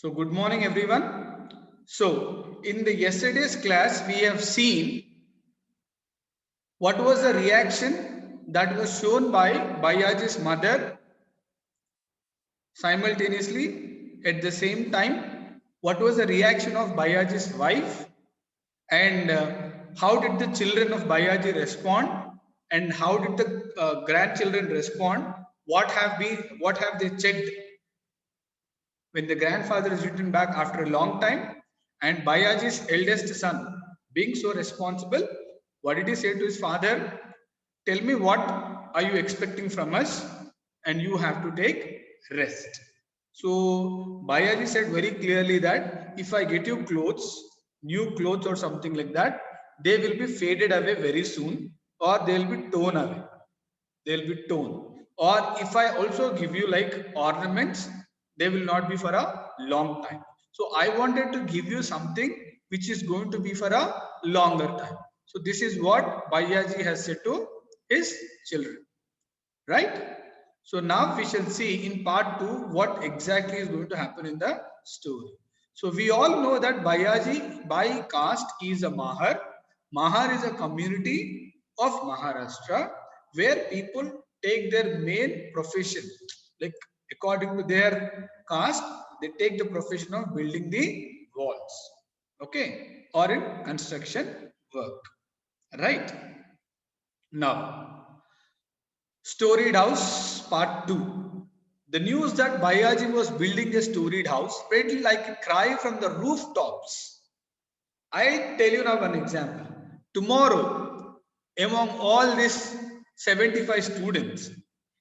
So good morning everyone. So in the yesterday's class we have seen what was the reaction that was shown by Bayaji's mother simultaneously at the same time. What was the reaction of Bayaji's wife and how did the children of Bayaji respond and how did the grandchildren respond? What have they checked when the grandfather is returned back after a long time and Bayaji's eldest son being so responsible, what did he say to his father? Tell me what are you expecting from us and you have to take rest. So Bayaji said very clearly that if I get you clothes, new clothes or something like that, they will be faded away very soon or they will be torn away. They'll be torn. Or if I also give you like ornaments, they will not be for a long time. So I wanted to give you something which is going to be for a longer time. So this is what Bayaji has said to his children, right? So now we shall see in part 2 what exactly is going to happen in the story. So we all know that Bayaji by caste is a Mahar. Mahar is a community of Maharashtra where people take their main profession. Like according to their caste, they take the profession of building the walls. Okay. Or in construction work. Right. Now, Storeyed House Part 2. The news that Bayaji was building a storied house spread like a cry from the rooftops. I tell you now one example. Tomorrow, among all these 75 students,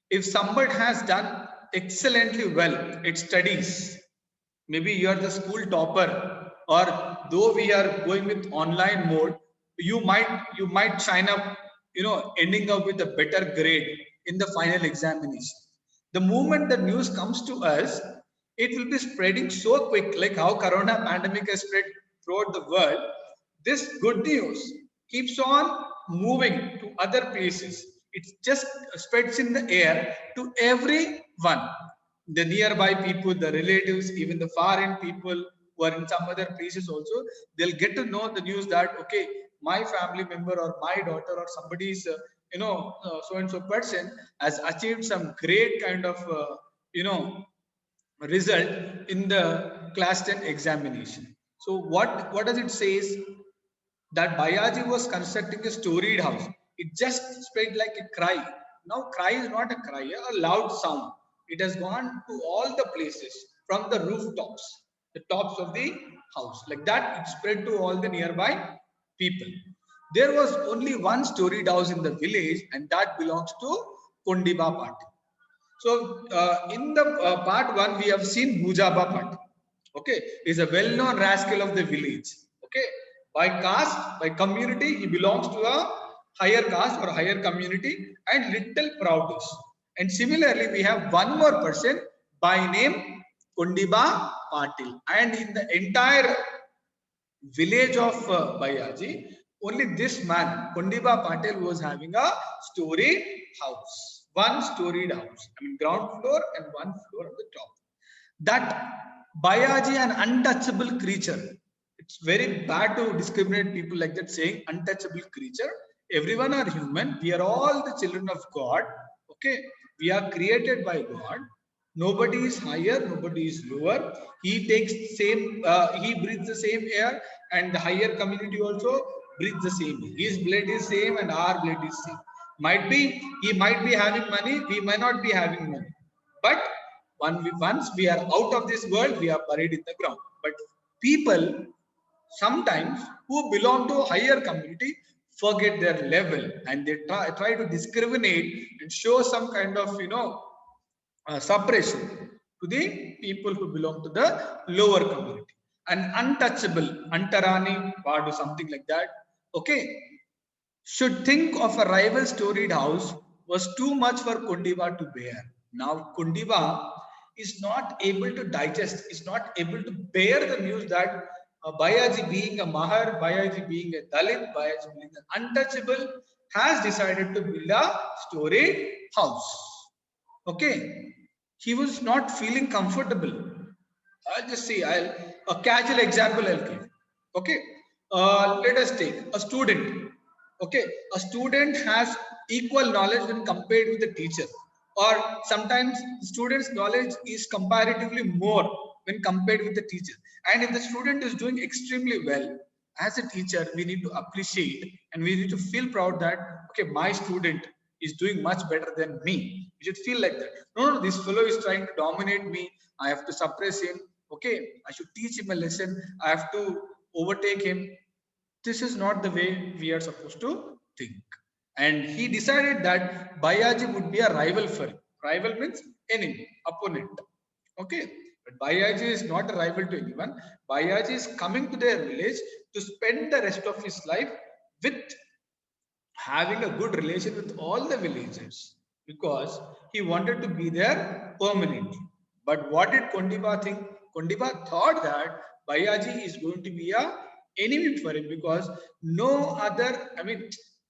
if somebody has done excellently well at studies, maybe you are the school topper, or though we are going with online mode, you might sign up, ending up with a better grade in the final examination. The moment the news comes to us, it will be spreading so quick, like how corona pandemic has spread throughout the world. This good news keeps on moving to other places. It just spreads in the air to everyone, the nearby people, the relatives, even the foreign people who are in some other places also. They'll get to know the news that okay, my family member or my daughter or somebody's so and so person has achieved some great kind of result in the class 10 examination. So what does it says? That Bayaji was constructing a storied house. It just spread like a cry. Now cry is not a cry, a loud sound. It has gone to all the places from the rooftops, the tops of the house. Like that, it spread to all the nearby people. There was only one storied house in the village, and that belongs to Kondiba party. So in the part one, we have seen Bujaba Bhatt. Okay, is a well-known rascal of the village. Okay, by caste, by community, he belongs to a higher caste or higher community and little proudish. And similarly, we have one more person by name Kundiba Patil. And in the entire village of Bayaji, only this man, Kondiba Patel, was having a storied house. One storied house. I mean, ground floor and one floor on the top. That Bayaji, an untouchable creature. It's very bad to discriminate people like that, saying untouchable creature. Everyone are human. We are all the children of God. Okay. We are created by God. Nobody is higher, nobody is lower. He takes same, he breathes the same air, and the higher community also breathes the same. His blood is same, and our blood is same. Might be he might be having money, we might not be having money, but once we are out of this world, we are buried in the ground. But people sometimes who belong to a higher community forget their level and they try to discriminate and show some kind of suppression to the people who belong to the lower community. An untouchable, Antarani, Vadu, something like that. Okay. Should think of a rival storied house was too much for Kundiva to bear. Now Kundiva is not able to digest, is not able to bear the news that Bayaji being a Mahar, Bayaji being a Dalit, Bayaji being an untouchable, has decided to build a storied house. Okay, he was not feeling comfortable. I'll just see. A casual example I'll give. Okay. Let us take a student. Okay. A student has equal knowledge when compared with the teacher, or sometimes the student's knowledge is comparatively more when compared with the teacher. And if the student is doing extremely well, as a teacher, we need to appreciate and we need to feel proud that okay, my student is doing much better than me. You should feel like that. No, no, this fellow is trying to dominate me. I have to suppress him. Okay, I should teach him a lesson. I have to overtake him. This is not the way we are supposed to think. And he decided that Bayaji would be a rival for him. Rival means enemy, opponent. Okay, but Bayaji is not a rival to anyone. Bayaji is coming to their village to spend the rest of his life with having a good relation with all the villagers, because he wanted to be there permanently. But what did Kondiba think? Kondiba thought that Bayaji is going to be a enemy for him, because no other, I mean,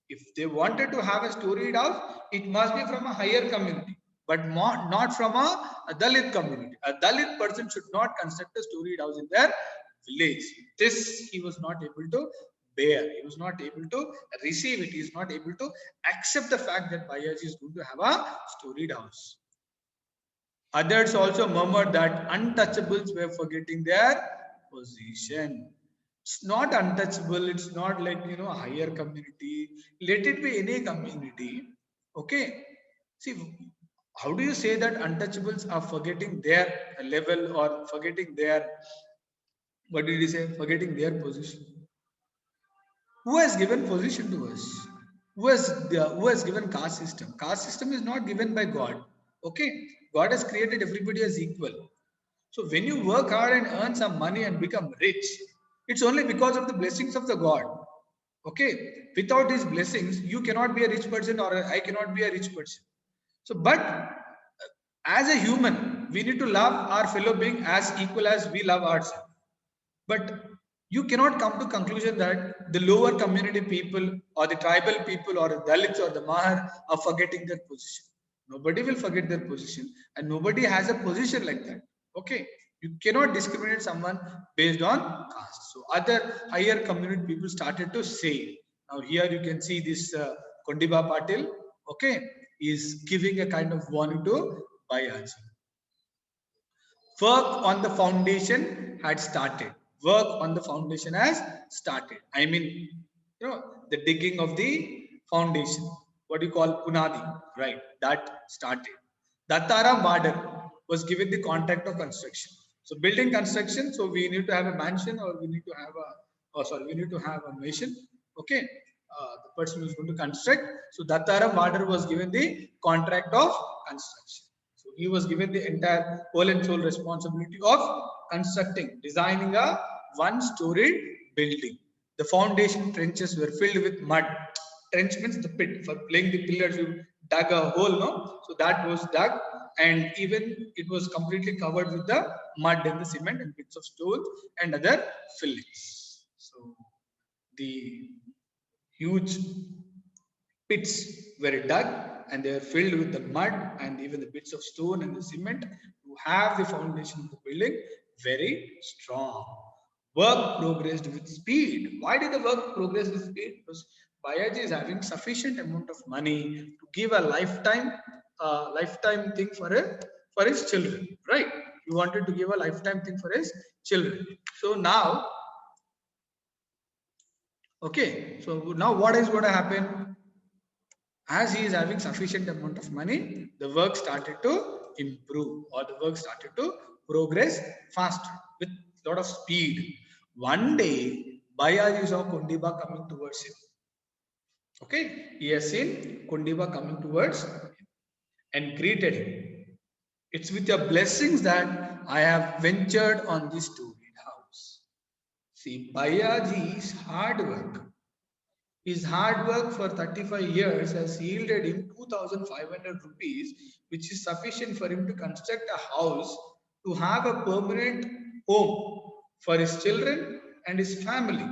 if they wanted to have a storied house, it must be from a higher community, but not from a Dalit community. A Dalit person should not construct a storied house in their village. This he was not able to bear. He was not able to receive it. He is not able to accept the fact that Bayaji is going to have a storied house. Others also murmured that untouchables were forgetting their position. It's not untouchable. It's not like, you know, a higher community. Let it be any community. Okay. See, how do you say that untouchables are forgetting their level or forgetting their, what did he say? Forgetting their position. Who has given position to us? Who has given caste system? Caste system is not given by God. Okay, God has created everybody as equal. So when you work hard and earn some money and become rich, it's only because of the blessings of the God. Okay, without his blessings, you cannot be a rich person, or I cannot be a rich person. So, but as a human, we need to love our fellow being as equal as we love ourselves. But you cannot come to conclusion that the lower community people or the tribal people or the Dalits or the Mahar are forgetting their position. Nobody will forget their position, and nobody has a position like that. Okay, you cannot discriminate someone based on caste. So other higher community people started to say. Now here you can see this Kondiba Patil. Okay, is giving a kind of warning to Bayaji. Work on the foundation had started. Work on the foundation has started. I mean, you know, the digging of the foundation, what you call Punadi, right? That started. Dattara Bader was given the contract of construction. So building construction, so we need to have a mansion, or we need to have a, oh sorry, we need to have a mansion. Okay, the person who is going to construct. So Dattara Bader was given the contract of construction. So he was given the entire whole and sole responsibility of constructing, designing a one-storied building. The foundation trenches were filled with mud. Trench means the pit. For laying the pillars, you dug a hole, no? So that was dug, and even it was completely covered with the mud and the cement and bits of stones and other fillings. So the huge pits were dug and they were filled with the mud and even the bits of stone and the cement to have the foundation of the building very strong. Work progressed with speed. Why did the work progress with speed? Because Bayaji is having sufficient amount of money to give a lifetime thing for his children, right? He wanted to give a lifetime thing for his children. So now, okay, so now what is going to happen? As he is having sufficient amount of money, the work started to improve, or the work started to progress faster with a lot of speed. One day, Bayaji saw Kundiba coming towards him. Okay, he has seen Kundiba coming towards him and greeted him. It's with your blessings that I have ventured on this storied house. See, Bayaji's hard work. His hard work for 35 years has yielded him 2,500 rupees, which is sufficient for him to construct a house to have a permanent home for his children and his family.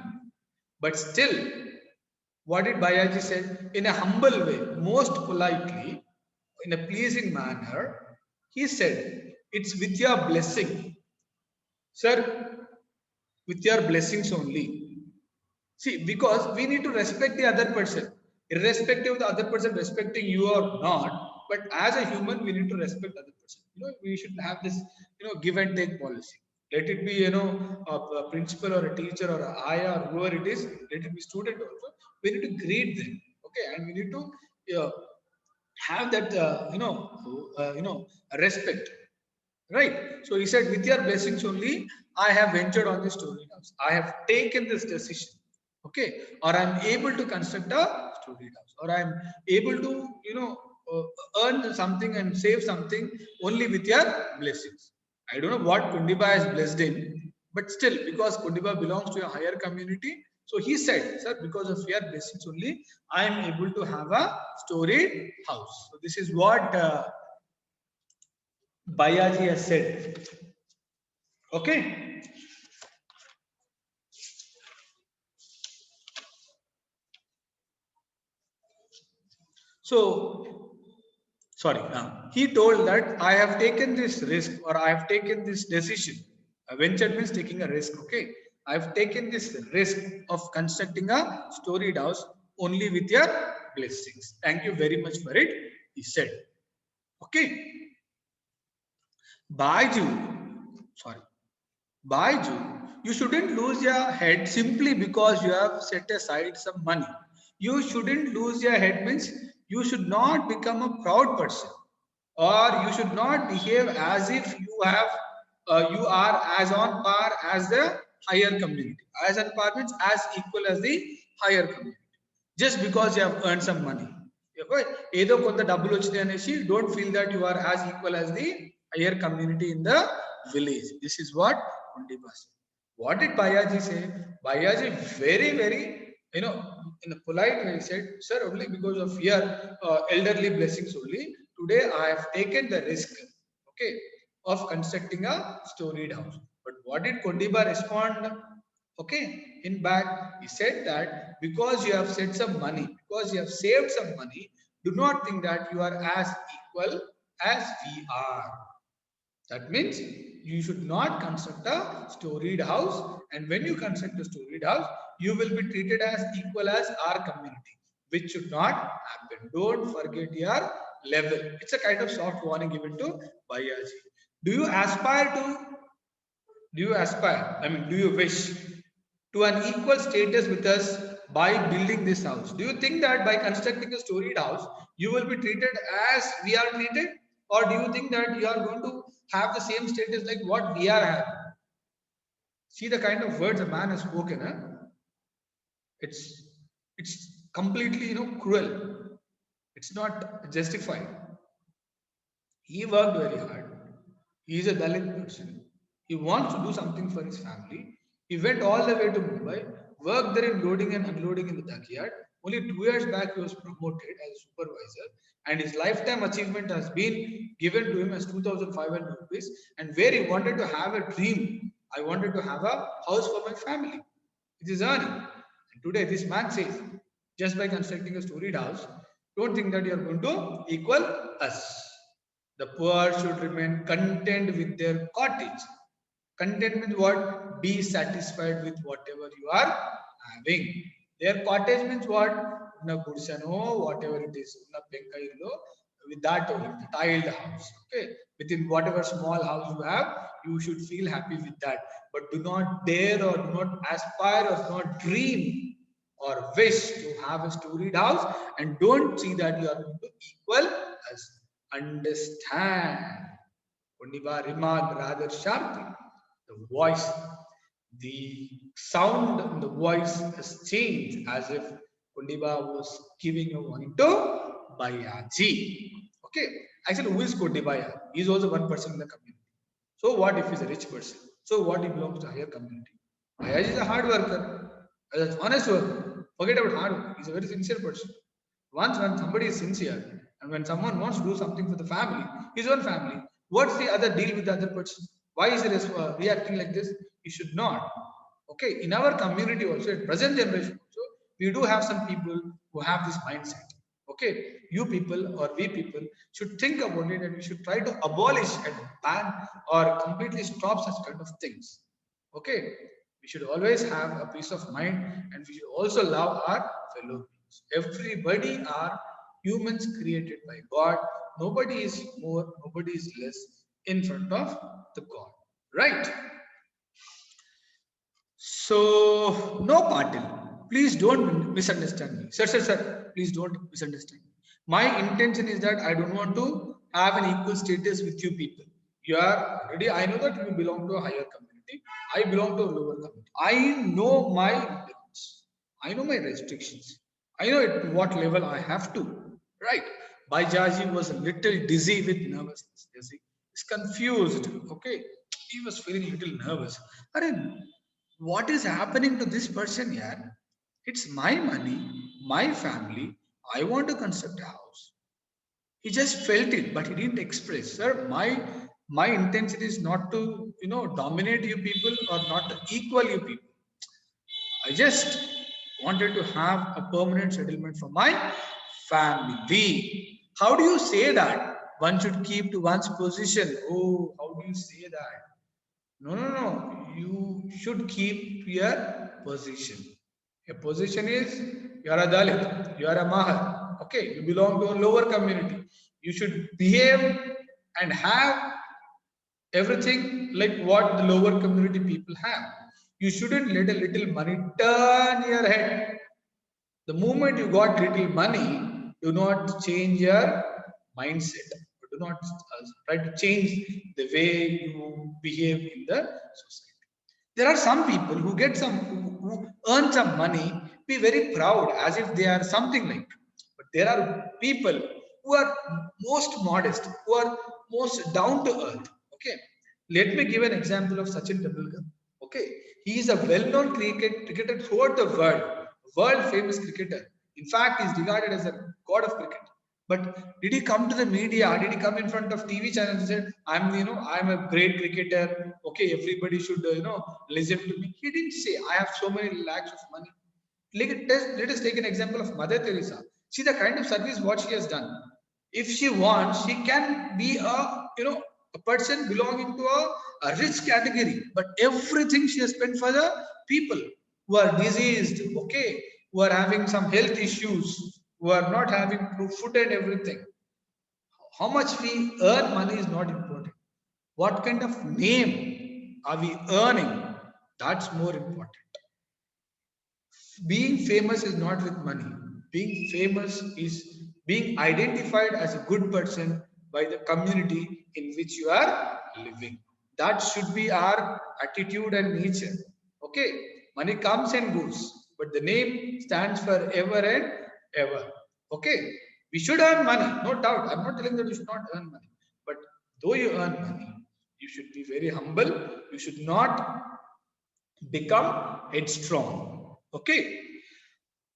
But still, what did Bayaji say? In a humble way, most politely, in a pleasing manner, he said, "It's with your blessing Sir, with your blessings only. See, because we need to respect the other person, irrespective of the other person respecting you or not. But as a human, we need to respect other person. We should have this, give and take policy. Let it be, a principal or a teacher or a ayah or whoever it is. Let it be student also. We need to greet them, okay, and we need to uh, have that, respect. Right. So he said, with your blessings only, I have ventured on this story house. I have taken this decision. Okay. Or I'm able to construct a story house. Or I'm able to, earn something and save something only with your blessings. I don't know what Kundiba has blessed in, but still, because Kundiba belongs to a higher community, so he said, sir, because of your blessings only, I am able to have a storied house. So this is what Bayaji has said. Okay. So, sorry. He told that I have taken this risk or I have taken this decision. A venture means taking a risk. Okay. I have taken this risk of constructing a storied house only with your blessings. Thank you very much for it. He said. Okay. Baiju. Sorry. Baiju, you shouldn't lose your head simply because you have set aside some money. You shouldn't lose your head means you should not become a proud person, or you should not behave as if you are as on par as the higher community. As on par means as equal as the higher community. Just because you have earned some money. ఏదో కొంత డబ్బులు వచ్చినాయి అనేసి don't feel that you are as equal as the higher community in the village. This is what Kundiba said. What did Bayaji say? Bayaji very, very, in a polite way said, sir, only because of your elderly blessings only, today I have taken the risk, okay, of constructing a storied house. But what did Kundiba respond? Okay, in back, he said that because you have saved some money, because you have saved some money, do not think that you are as equal as we are. That means you should not construct a storied house, and when you construct a storied house, you will be treated as equal as our community, which should not happen. Don't forget your level. It's a kind of soft warning given to Bayaji. Do you aspire to? Do you aspire? I mean, do you wish to an equal status with us by building this house? Do you think that by constructing a storied house, you will be treated as we are treated? Or do you think that you are going to have the same status like what we are having? See the kind of words a man has spoken. Huh? It's completely cruel. It's not justified. He worked very hard. He is a Dalit person. He wants to do something for his family. He went all the way to Mumbai, worked there in loading and unloading in the dockyard. Only 2 years back, he was promoted as a supervisor, and his lifetime achievement has been given to him as 2,500 rupees. And where he wanted to have a dream, I wanted to have a house for my family. It is earning. And today, this man says, just by constructing a storied house, don't think that you are going to equal us. The poor should remain content with their cottage. Content means what? Be satisfied with whatever you are having. Their cottage means what? Una gudsano, whatever it is, una penkailo, with that only, the tiled house. Okay, within whatever small house you have, you should feel happy with that. But do not dare or do not aspire or do not dream or wish to have a storied house, and don't see that you are going to equal us. Understand. Kundiba remarked rather sharply. The voice, the sound in the voice has changed as if Kundiba was giving a warning to Bayaji. Okay, actually, who is Kundibaya? He is also one person in the community. So, what if he's a rich person? So, what he belongs to a higher community? Bayaji is a hard worker, an honest worker. Forget about hard work. He's a very sincere person. Once, when somebody is sincere and when someone wants to do something for the family, his own family, what's the other deal with the other person? Why is he reacting like this? He should not. Okay, in our community also, in present generation also, we do have some people who have this mindset. Okay, you people or we people should think about it, and we should try to abolish and ban or completely stop such kind of things. Okay, we should always have a peace of mind, and we should also love our fellow beings. Everybody are humans created by God. Nobody is more, nobody is less in front of the God, right? So, no, Patil, please don't misunderstand me. Sir, please don't misunderstand me. My intention is that I don't want to have an equal status with you people. You are already, I know that you belong to a higher community. I belong to a lower community. I know my limits. I know my restrictions. I know at what level I have to. Right. Baijaji was a little dizzy with nervousness. He's confused. Okay. He was feeling a little nervous. I mean, what is happening to this person here? It's my money, my family. I want to construct a house. He just felt it, but he didn't express. Sir, my intention is not to dominate you people or not to equal you people. I just wanted to have a permanent settlement for my family. How do you say that? One should keep to one's position. Oh, how do you say that? No. You should keep your position. Your position is you are a Dalit, you are a Mahar. Okay, you belong to a lower community. You should behave and have everything like what the lower community people have. You shouldn't let a little money turn your head. The moment you got little money, do not change your mindset. Do not try to change the way you behave in the society. There are some people who get who earn some money, be very proud as if they are something like. But there are people who are most modest, who are most down to earth. Okay, let me give an example of Sachin Tendulkar. Okay, he is a well-known cricketer throughout the world famous cricketer. In fact, he is regarded as a god of cricket. But did he come to the media? Did he come in front of TV channels and say, I'm a great cricketer. Okay, everybody should, listen to me." He didn't say, "I have so many lakhs of money." Let us take an example of Mother Teresa. See the kind of service what she has done. If she wants, she can be a person belonging to a rich category. But everything she has spent for the people who are diseased, okay, who are having some health issues, who are not having food and everything. How much we earn money is not important. What kind of name are we earning? That's more important. Being famous is not with money. Being famous is being identified as a good person by the community in which you are living. That should be our attitude and nature. Okay, money comes and goes, but the name stands for ever and ever. Okay, we should earn money, no doubt. I'm not telling that you should not earn money, but though you earn money, you should be very humble. You should not become headstrong. Okay,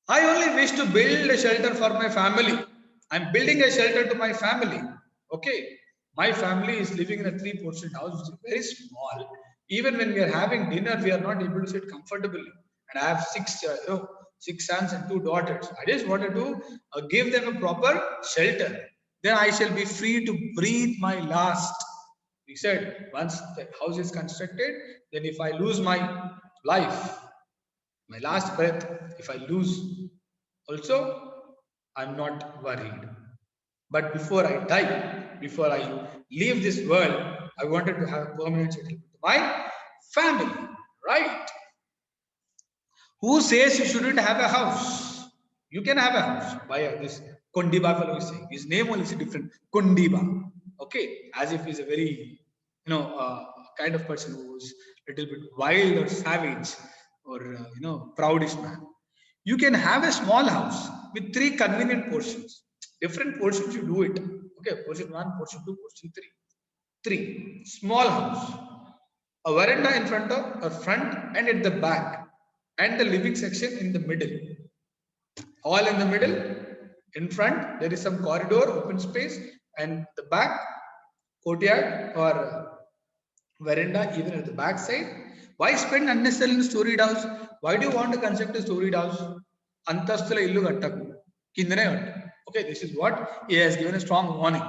I only wish to build a shelter for my family. I'm building a shelter to my family. Okay. My family is living in a three-portion house, which is very small. Even when we are having dinner, we are not able to sit comfortably. And I have six sons and two daughters. I just wanted to give them a proper shelter. Then I shall be free to breathe my last. He said, once the house is constructed, then if I lose my life, my last breath, if I lose, also, I'm not worried. But before I die, before I leave this world, I wanted to have a permanent settlement to my family, right? Who says you shouldn't have a house? You can have a house. Why this Kondiba fellow is saying? His name only is different. Kondiba. Okay, as if he's a very, kind of person who's a little bit wild or savage or proudish man. You can have a small house with three convenient portions. Different portions you do it. Okay, portion one, portion two, portion three. Three small house, a veranda in front of a front and at the back, and the living section in the middle. All in the middle. In front, there is some corridor, open space, and the back courtyard or veranda even at the back side. Why spend unnecessarily in storeyed house? Why do you want to construct a storeyed house? Antastula illu kattaku. Kindane kattu. Okay, this is what he has given a strong warning.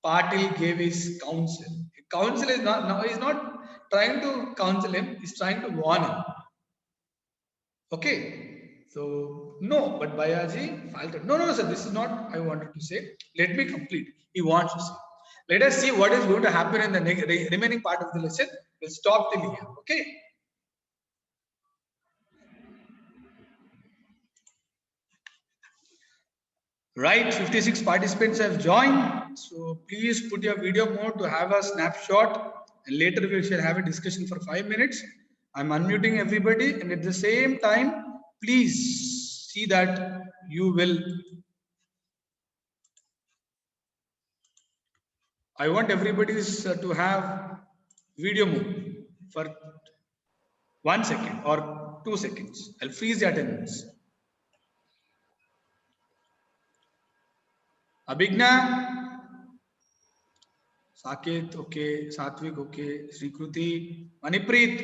Patil gave his counsel. Counsel is not now is not trying to counsel him, he's trying to warn him. Okay, so no, but Bayaji faltered. No, sir, this is not I wanted to say. Let me complete. He wants to say. Let us see what is going to happen in the remaining part of the lesson. We'll stop till here. Okay. Right, 56 participants have joined. So please put your video mode to have a snapshot, and later we shall have a discussion for 5 minutes. I'm unmuting everybody, and at the same time, please see that you will. I want everybody to have video mode for 1 second or 2 seconds. I'll freeze the attendance. Abhigna, Saket, okay. Satvik, okay. Srikruti, Manipreet.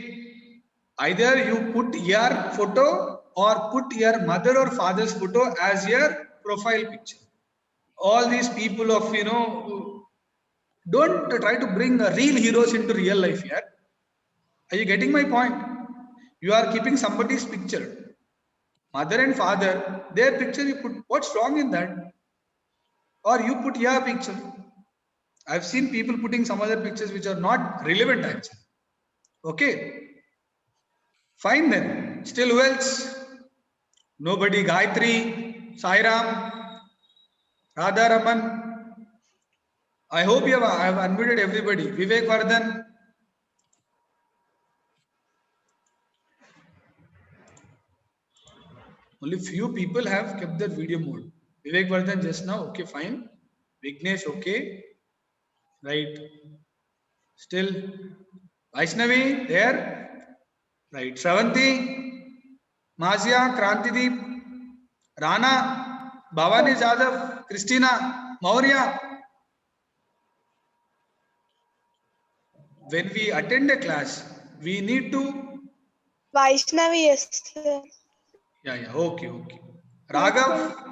Either you put your photo or put your mother or father's photo as your profile picture. All these people of, don't try to bring real heroes into real life here. Are you getting my point? You are keeping somebody's picture. Mother and father, their picture you put. What's wrong in that? Or you put your picture. I've seen people putting some other pictures which are not relevant actually. Okay. Fine then. Still who else? Nobody. Gayatri, Sairam, Radha Raman. I hope I have unmuted everybody. Vivek Vardhan. Only few people have kept their video mode. Vivek Vardhan just now. Okay, fine. Vignesh, okay. Right. Still. Vaishnavi, there. Right. Shravanti, Mazia, Krantideep, Rana, Bhavani Jadhav, Christina, Maurya. When we attend a class, we need to. Vaishnavi, yes, sir. Yeah. Okay. Raghav.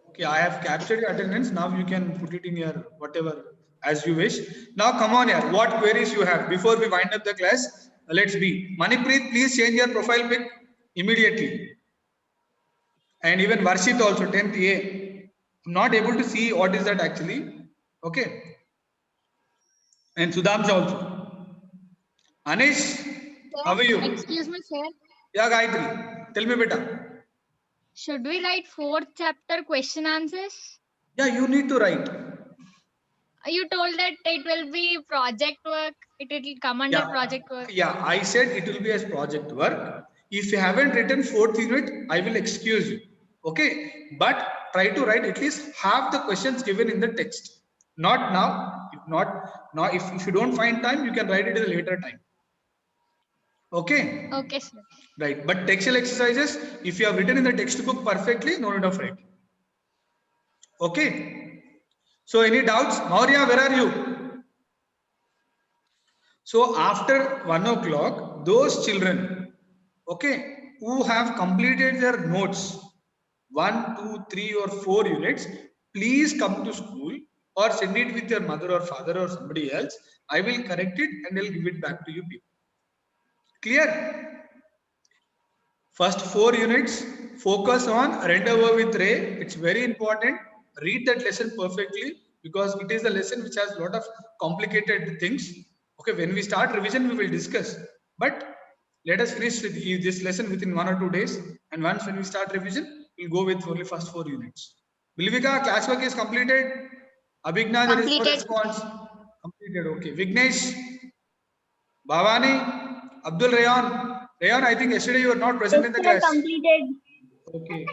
Okay, I have captured your attendance. Now you can put it in your whatever as you wish. Now come on here. What queries you have before we wind up the class? Let's be. Manipreet, please change your profile pic immediately. And even Varshit also 10th A. I'm not able to see what is that actually. Okay. And Sudhamsha also. Anish, how are you? Excuse me, sir. Yeah, Gayatri. Tell me, beta. Should we write 4th chapter question answers? Yeah, you need to write. You told that it will be project work. It will come under project work. Yeah, I said it will be as project work. If you haven't written 4th unit, I will excuse you. Okay, but try to write at least half the questions given in the text. Not now. If not now, if you don't find time, you can write it at a later time. Okay. Okay, sir. Right, but textual exercises, if you have written in the textbook perfectly, no need of writing. Okay. So any doubts? Maurya, where are you? So after 1 o'clock, those children, okay, who have completed their notes, 1, 2, 3 or 4 units, please come to school or send it with your mother or father or somebody else. I will correct it and I'll give it back to you people. Clear? First 4 units, focus on rent over with Ray. It's very important. Read that lesson perfectly because it is a lesson which has a lot of complicated things. Okay, when we start revision, we will discuss. But let us finish with this lesson within 1 or 2 days. And once when we start revision, we'll go with only first 4 units. Bilvika, classwork is completed. Abhigna, there is no response. Completed. Okay. Vignesh, Bhavani, Abdul Rayan. Rayan, I think yesterday you were not present in the class. Completed. Okay.